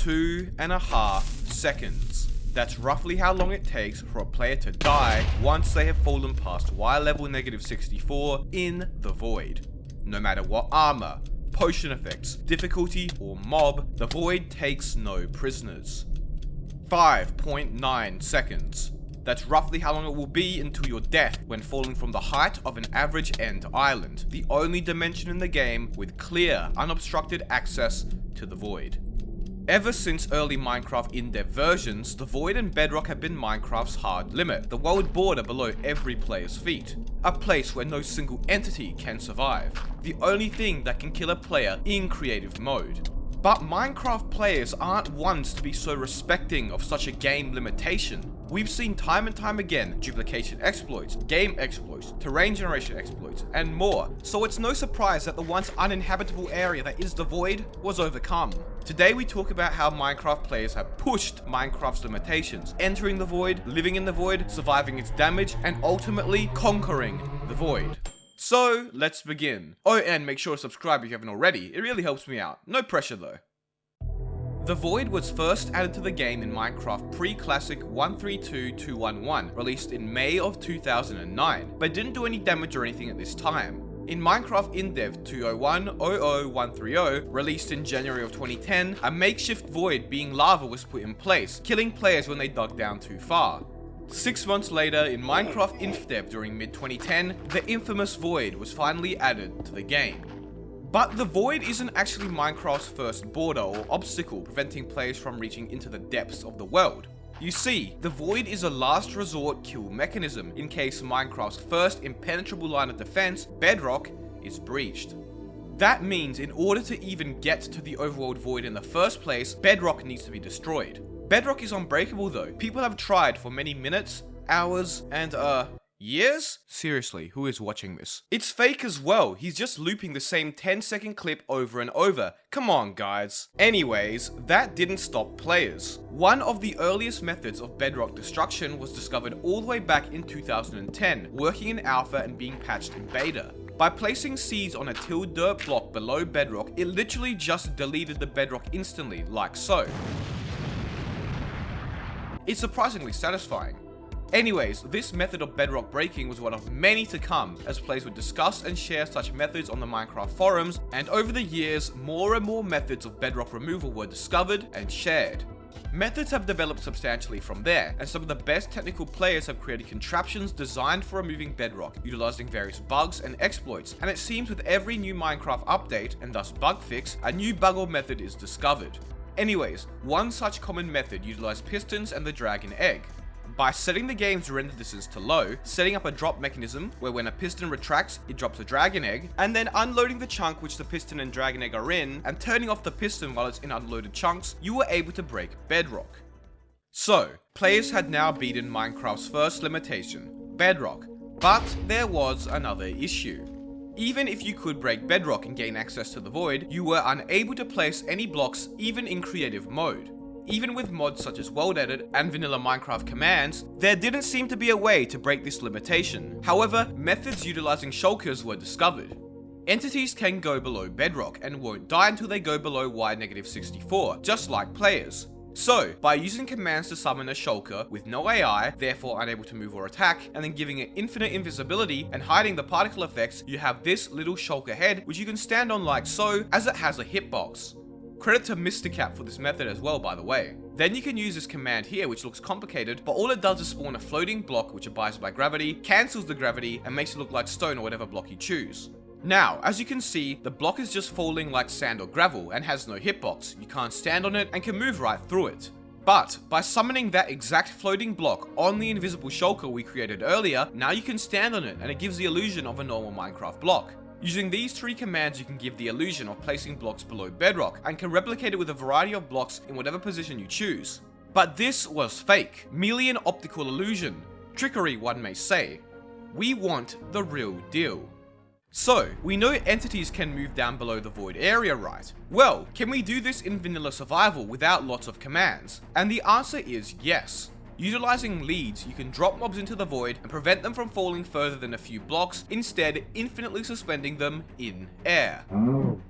2.5 seconds. That's roughly how long it takes for a player to die once they have fallen past Y level -64 in the void. No matter what armor, potion effects, difficulty, or mob, the void takes no prisoners. 5.9 seconds. That's roughly how long it will be until your death when falling from the height of an average end island, the only dimension in the game with clear, unobstructed access to the void. Ever since early Minecraft in-dev versions, the Void and Bedrock have been Minecraft's hard limit, the world border below every player's feet. A place where no single entity can survive, the only thing that can kill a player in creative mode. But Minecraft players aren't ones to be so respecting of such a game limitation. We've seen time and time again duplication exploits, game exploits, terrain generation exploits, and more, so it's no surprise that the once uninhabitable area that is the Void was overcome. Today we talk about how Minecraft players have pushed Minecraft's limitations, entering the Void, living in the Void, surviving its damage, and ultimately conquering the Void. So, let's begin. Oh, and make sure to subscribe if you haven't already, it really helps me out. No pressure though. The Void was first added to the game in Minecraft pre-classic 132.211, released in May of 2009, but didn't do any damage or anything at this time. In Minecraft in-dev 201.00130, released in January of 2010, a makeshift void being lava was put in place, killing players when they dug down too far. 6 months later, in Minecraft InfDev during mid-2010, the infamous Void was finally added to the game. But the Void isn't actually Minecraft's first border or obstacle preventing players from reaching into the depths of the world. You see, the Void is a last resort kill mechanism in case Minecraft's first impenetrable line of defense, Bedrock, is breached. That means in order to even get to the overworld Void in the first place, Bedrock needs to be destroyed. Bedrock is unbreakable though. People have tried for many minutes, hours, and years? Seriously, who is watching this? It's fake as well. He's just looping the same 10-second clip over and over. Come on, guys. Anyways, that didn't stop players. One of the earliest methods of Bedrock destruction was discovered all the way back in 2010, working in alpha and being patched in beta. By placing seeds on a tilled dirt block below Bedrock, it literally just deleted the Bedrock instantly, like so. It's surprisingly satisfying. Anyways, this method of Bedrock breaking was one of many to come, as players would discuss and share such methods on the Minecraft forums, and over the years, more and more methods of Bedrock removal were discovered and shared. Methods have developed substantially from there, and some of the best technical players have created contraptions designed for removing Bedrock, utilizing various bugs and exploits, and it seems with every new Minecraft update, and thus bug fix, a new bug or method is discovered. Anyways, one such common method utilized pistons and the dragon egg. By setting the game's render distance to low, setting up a drop mechanism where when a piston retracts, it drops a dragon egg, and then unloading the chunk which the piston and dragon egg are in, and turning off the piston while it's in unloaded chunks, you were able to break Bedrock. So, players had now beaten Minecraft's first limitation, Bedrock, but there was another issue. Even if you could break Bedrock and gain access to the Void, you were unable to place any blocks even in creative mode. Even with mods such as World Edit and vanilla Minecraft commands, there didn't seem to be a way to break this limitation. However, methods utilizing shulkers were discovered. Entities can go below Bedrock and won't die until they go below Y-64, just like players. So, by using commands to summon a shulker with no AI, therefore unable to move or attack, and then giving it infinite invisibility and hiding the particle effects, you have this little shulker head which you can stand on like so, as it has a hitbox. Credit to MrCap for this method as well, by the way. Then you can use this command here, which looks complicated, but all it does is spawn a floating block which abides by gravity, cancels the gravity, and makes it look like stone or whatever block you choose. Now, as you can see, the block is just falling like sand or gravel and has no hitbox. You can't stand on it and can move right through it. But by summoning that exact floating block on the invisible shulker we created earlier, now you can stand on it and it gives the illusion of a normal Minecraft block. Using these three commands, you can give the illusion of placing blocks below Bedrock and can replicate it with a variety of blocks in whatever position you choose. But this was fake, merely an optical illusion. Trickery, one may say. We want the real deal. So, we know entities can move down below the Void area, right? Well, can we do this in vanilla survival without lots of commands? And the answer is yes. Utilizing leads, you can drop mobs into the void and prevent them from falling further than a few blocks, instead infinitely suspending them in air.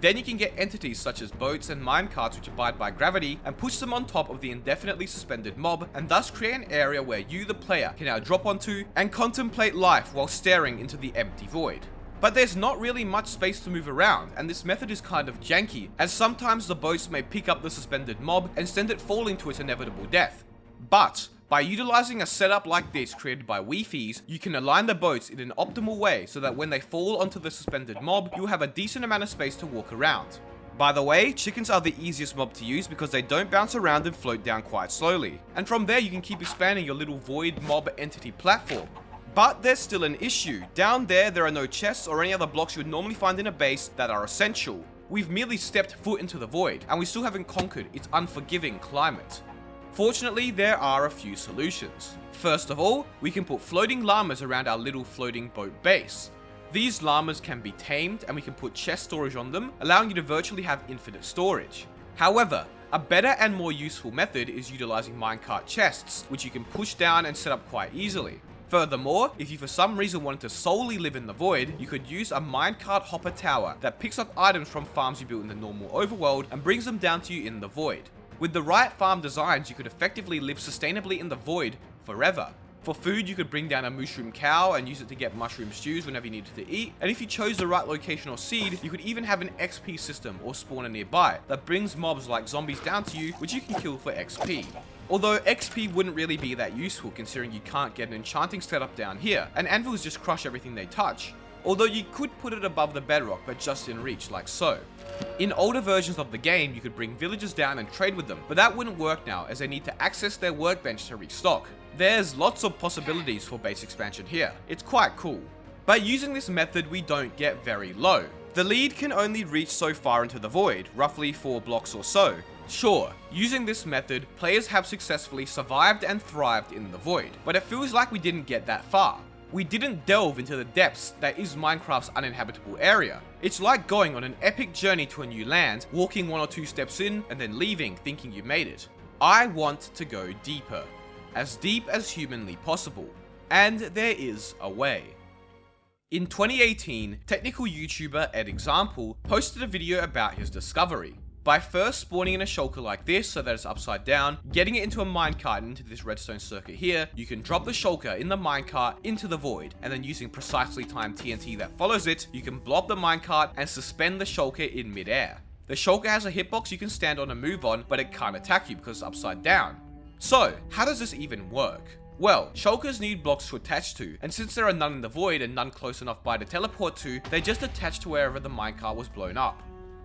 Then you can get entities such as boats and minecarts which abide by gravity and push them on top of the indefinitely suspended mob, and thus create an area where you, the player, can now drop onto and contemplate life while staring into the empty void. But there's not really much space to move around, and this method is kind of janky, as sometimes the boats may pick up the suspended mob and send it falling to its inevitable death. But by utilizing a setup like this created by Wi-Fi's, you can align the boats in an optimal way so that when they fall onto the suspended mob, you'll have a decent amount of space to walk around. By the way, chickens are the easiest mob to use because they don't bounce around and float down quite slowly. And from there you can keep expanding your little void mob entity platform. But there's still an issue. Down there are no chests or any other blocks you would normally find in a base that are essential. We've merely stepped foot into the void, and we still haven't conquered its unforgiving climate. Fortunately, there are a few solutions. First of all, we can put floating llamas around our little floating boat base. These llamas can be tamed, and we can put chest storage on them, allowing you to virtually have infinite storage. However, a better and more useful method is utilizing minecart chests, which you can push down and set up quite easily. Furthermore, if you for some reason wanted to solely live in the void, you could use a minecart hopper tower that picks up items from farms you built in the normal overworld and brings them down to you in the void. With the right farm designs, you could effectively live sustainably in the void forever. For food, you could bring down a mushroom cow and use it to get mushroom stews whenever you needed to eat, and if you chose the right location or seed, you could even have an XP system or spawner nearby that brings mobs like zombies down to you, which you can kill for XP. Although XP wouldn't really be that useful considering you can't get an enchanting setup down here, and anvils just crush everything they touch. Although you could put it above the bedrock, but just in reach, like so. In older versions of the game, you could bring villagers down and trade with them, but that wouldn't work now as they need to access their workbench to restock. There's lots of possibilities for base expansion here. It's quite cool. But using this method, we don't get very low. The lead can only reach so far into the void, roughly 4 blocks or so. Sure, using this method, players have successfully survived and thrived in the void, but it feels like we didn't get that far. We didn't delve into the depths that is Minecraft's uninhabitable area. It's like going on an epic journey to a new land, walking 1 or 2 steps in, and then leaving thinking you made it. I want to go deeper. As deep as humanly possible. And there is a way. In 2018, technical YouTuber EdExample posted a video about his discovery. By first spawning in a shulker like this so that it's upside down, getting it into a minecart and into this redstone circuit here, you can drop the shulker in the minecart into the void, and then using precisely timed TNT that follows it, you can blow up the minecart and suspend the shulker in midair. The shulker has a hitbox you can stand on and move on, but it can't attack you because it's upside down. So, how does this even work? Well, shulkers need blocks to attach to, and since there are none in the void and none close enough by to teleport to, they just attach to wherever the minecart was blown up.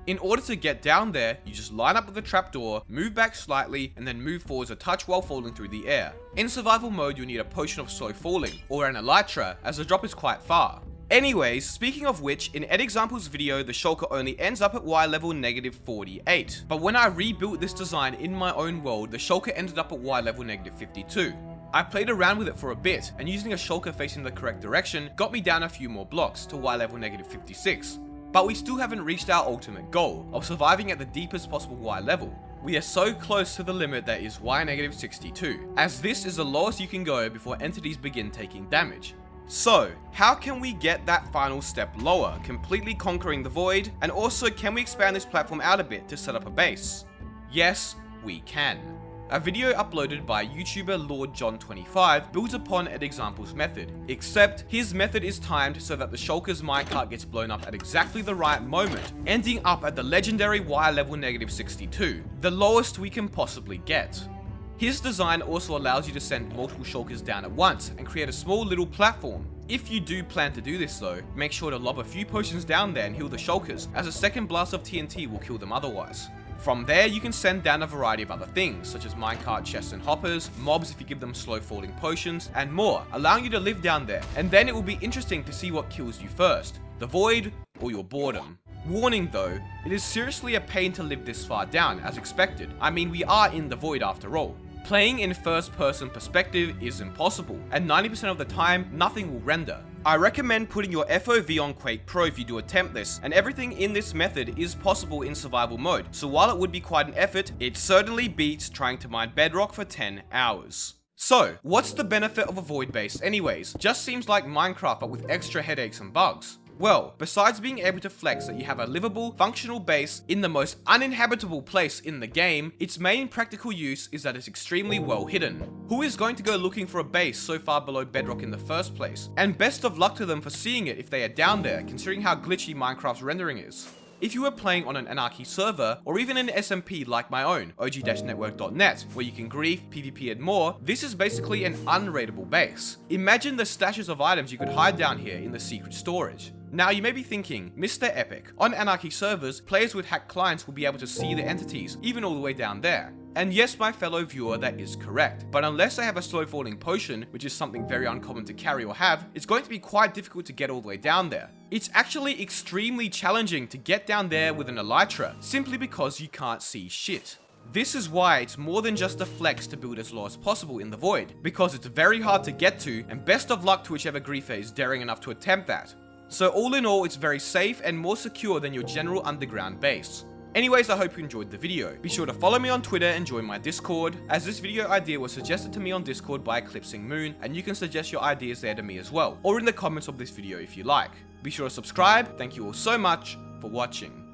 In order to get down there, you just line up with the trapdoor, move back slightly, and then move forwards a touch while falling through the air. In survival mode, you'll need a potion of slow falling, or an elytra, as the drop is quite far. Anyways, speaking of which, in EdExample's video, the shulker only ends up at Y level -48. But when I rebuilt this design in my own world, the shulker ended up at Y level -52. I played around with it for a bit, and using a shulker facing the correct direction got me down a few more blocks to Y level -56. But we still haven't reached our ultimate goal of surviving at the deepest possible Y level. We are so close to the limit that is Y -62, as this is the lowest you can go before entities begin taking damage. So, how can we get that final step lower, completely conquering the void, and also can we expand this platform out a bit to set up a base? Yes, we can. A video uploaded by YouTuber LordJohn25 builds upon EdExample's method, except his method is timed so that the shulker's minecart gets blown up at exactly the right moment, ending up at the legendary Y level -62, the lowest we can possibly get. His design also allows you to send multiple shulkers down at once and create a small little platform. If you do plan to do this though, make sure to lob a few potions down there and heal the shulkers, as a second blast of TNT will kill them otherwise. From there, you can send down a variety of other things, such as minecart chests and hoppers, mobs if you give them slow falling potions, and more, allowing you to live down there. And then it will be interesting to see what kills you first, the void or your boredom. Warning though, it is seriously a pain to live this far down, as expected. I mean, we are in the void after all. Playing in first person perspective is impossible, and 90% of the time, nothing will render. I recommend putting your FOV on Quake Pro if you do attempt this, and everything in this method is possible in survival mode, so while it would be quite an effort, it certainly beats trying to mine Bedrock for 10 hours. So, what's the benefit of a void base anyways? Just seems like Minecraft but with extra headaches and bugs. Well, besides being able to flex that you have a livable, functional base in the most uninhabitable place in the game, its main practical use is that it's extremely well hidden. Who is going to go looking for a base so far below Bedrock in the first place? And best of luck to them for seeing it if they are down there, considering how glitchy Minecraft's rendering is. If you were playing on an Anarchy server, or even an SMP like my own, og-network.net, where you can grief, PvP and more, this is basically an unraidable base. Imagine the stashes of items you could hide down here in the secret storage. Now you may be thinking, Mr. Epic, on Anarchy servers, players with hacked clients will be able to see the entities, even all the way down there. And yes, my fellow viewer, that is correct. But unless I have a slow falling potion, which is something very uncommon to carry or have, it's going to be quite difficult to get all the way down there. It's actually extremely challenging to get down there with an elytra, simply because you can't see shit. This is why it's more than just a flex to build as low as possible in the void, because it's very hard to get to, and best of luck to whichever griefer is daring enough to attempt that. So all in all, it's very safe and more secure than your general underground base. Anyways, I hope you enjoyed the video. Be sure to follow me on Twitter and join my Discord, as this video idea was suggested to me on Discord by Eclipsing Moon, and you can suggest your ideas there to me as well, or in the comments of this video if you like. Be sure to subscribe. Thank you all so much for watching.